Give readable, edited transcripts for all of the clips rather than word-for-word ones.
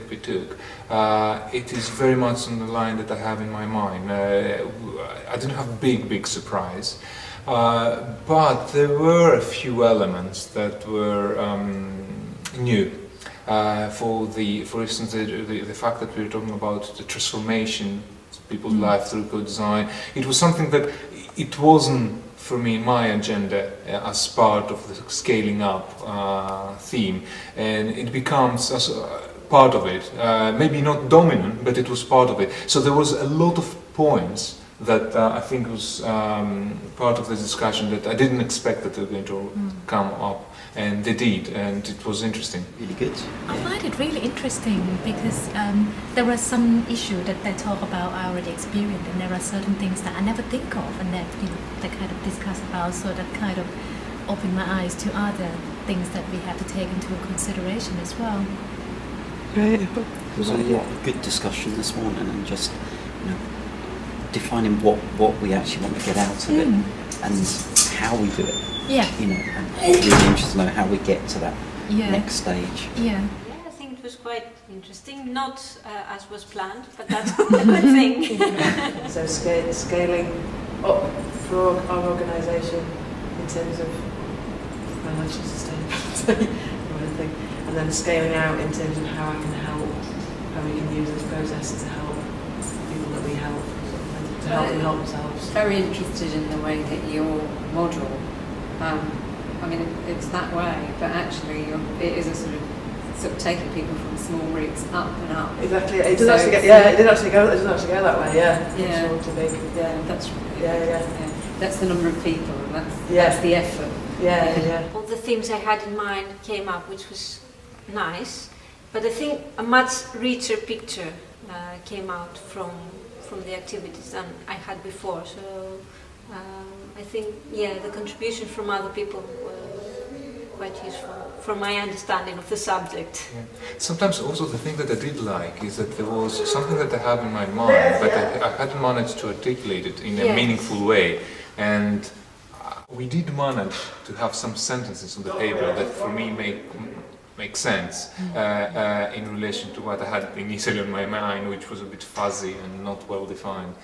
we took, it is very much on the line that I have in my mind. I didn't have big surprise, but there were a few elements that were new. For instance, the fact that we were talking about the transformation of people's life through Codesign, it was something that it wasn't for me in my agenda as part of the scaling up theme, and it becomes as part of it. Maybe not dominant, but it was part of it. So there was a lot of points that I think was part of the discussion that I didn't expect that they were going to come up, and they did, and it was interesting. Really good. I find it really interesting because there are some issues that they talk about I already experienced, and there are certain things that I never think of, and that they kind of discuss about, so that kind of opened my eyes to other things that we have to take into consideration as well. Great. It was a good discussion this morning, and just defining what we actually want to get out of it and how we do it. Yeah. And really interested to know how we get to that next stage. Yeah. I think it was quite interesting. Not as was planned, but that's a good thing. So scaling up for our organisation in terms of financial sustainability, and then scaling out in terms of how I can help, how we can use this process to help people that we help, to help them help themselves. Very interested in the way that your model, I mean, it's that way, but actually it is a sort of taking people from small routes up and up. Exactly. It doesn't actually it didn't actually go that way. Yeah. Yeah. Sure, to big. Yeah, that's really Yeah. That's the number of people, and that's the effort. Yeah. All the themes I had in mind came up, which was nice, but I think a much richer picture came out from the activities than I had before. So I think, the contribution from other people were quite useful from my understanding of the subject. Yeah. Sometimes also the thing that I did like is that there was something that I have in my mind, but I hadn't managed to articulate it in a meaningful way. And we did manage to have some sentences on the paper that for me make sense in relation to what I had initially on my mind, which was a bit fuzzy and not well defined.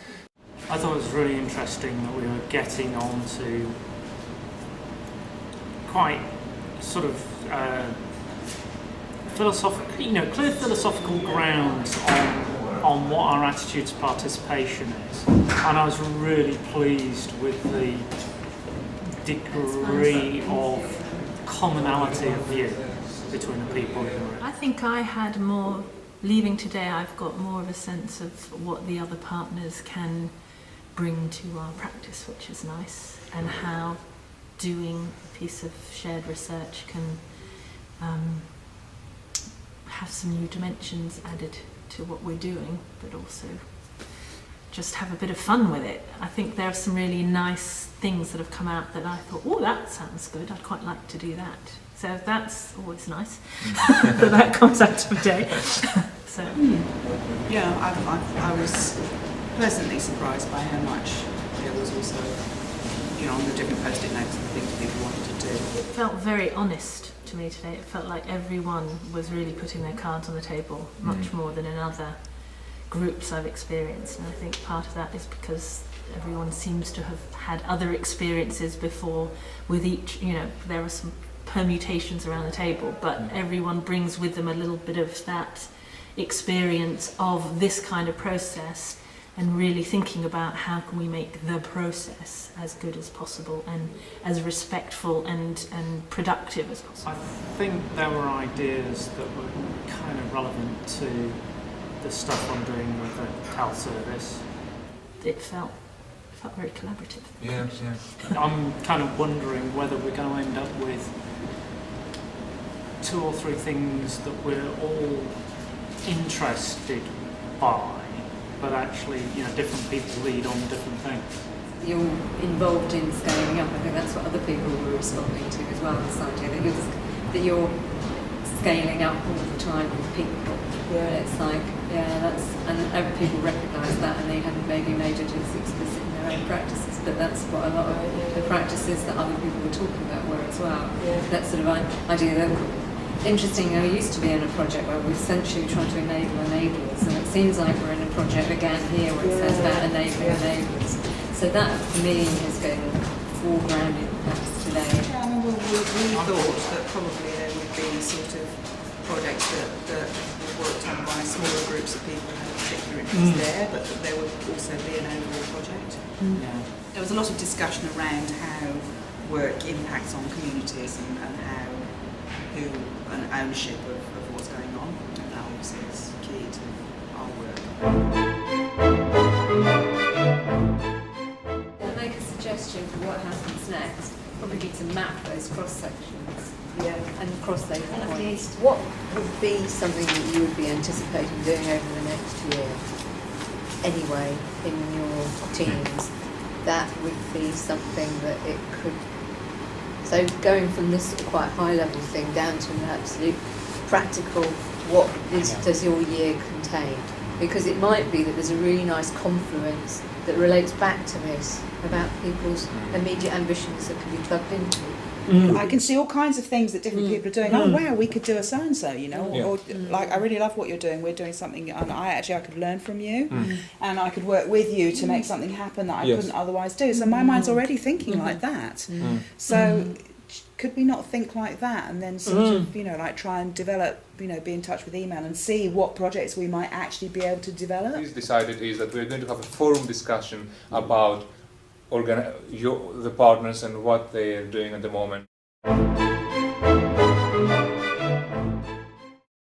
I thought it was really interesting that we were getting on to quite sort of clear philosophical grounds on what our attitude to participation is. And I was really pleased with the degree of commonality of view between the people who were. I think I had more, leaving today, I've got more of a sense of what the other partners can bring to our practice, which is nice, and how doing a piece of shared research can have some new dimensions added to what we're doing, but also just have a bit of fun with it. I think there are some really nice things that have come out that I thought, oh, that sounds good, I'd quite like to do that. So that's always nice that comes out today. So. Yeah, I was pleasantly surprised by how much there was also, on the different post-it notes and things people wanted to do. It felt very honest to me today. It felt like everyone was really putting their cards on the table, much more than in other groups I've experienced. And I think part of that is because everyone seems to have had other experiences before with each, there are some permutations around the table, but everyone brings with them a little bit of that experience of this kind of process, and really thinking about how can we make the process as good as possible and as respectful and productive as possible. I think there were ideas that were kind of relevant to the stuff I'm doing with the TAL service. It felt very collaborative. Yeah. I'm kind of wondering whether we're going to end up with 2 or 3 things that we're all interested by, but actually, different people lead on different things. You're involved in scaling up. I think that's what other people were responding to as well. This idea that you're scaling up all the time with people. Yeah. It's like, and other people recognise that, and they haven't maybe made it as explicit in their own practices. But that's what a lot of the practices that other people were talking about were as well. Yeah. That sort of idea that interesting. I used to be in a project where we're essentially trying to enable enablers, and it seems like we're in a project again here where it says about enabling enablers. So that for me has been foregrounded perhaps today. Yeah, I mean, we thought that probably there would be sort of projects that were worked on by smaller groups of people who had a particular interest there, but that there would also be an overall project. Yeah. There was a lot of discussion around how work impacts on communities and how an ownership of what's going on, and that obviously is key to our work. I'll make a suggestion for what happens next. Probably need to map those cross sections. Yeah. And cross those points. What would be something that you would be anticipating doing over the next year, anyway, in your teams? That would be something that it could. So going from this sort of quite high level thing down to an absolute practical, what does your year contain? Because it might be that there's a really nice confluence that relates back to this about people's immediate ambitions that can be plugged into. I can see all kinds of things that different people are doing. Oh wow, we could do a so-and-so, you know, or like I really love what you're doing. We're doing something, and I could learn from you, and I could work with you to make something happen that I couldn't otherwise do. So my mind's already thinking like that. So could we not think like that, and then sort of, you know, like try and develop, you know, be in touch with email and see what projects we might actually be able to develop? What is decided is that we're going to have a forum discussion about the partners and what they are doing at the moment.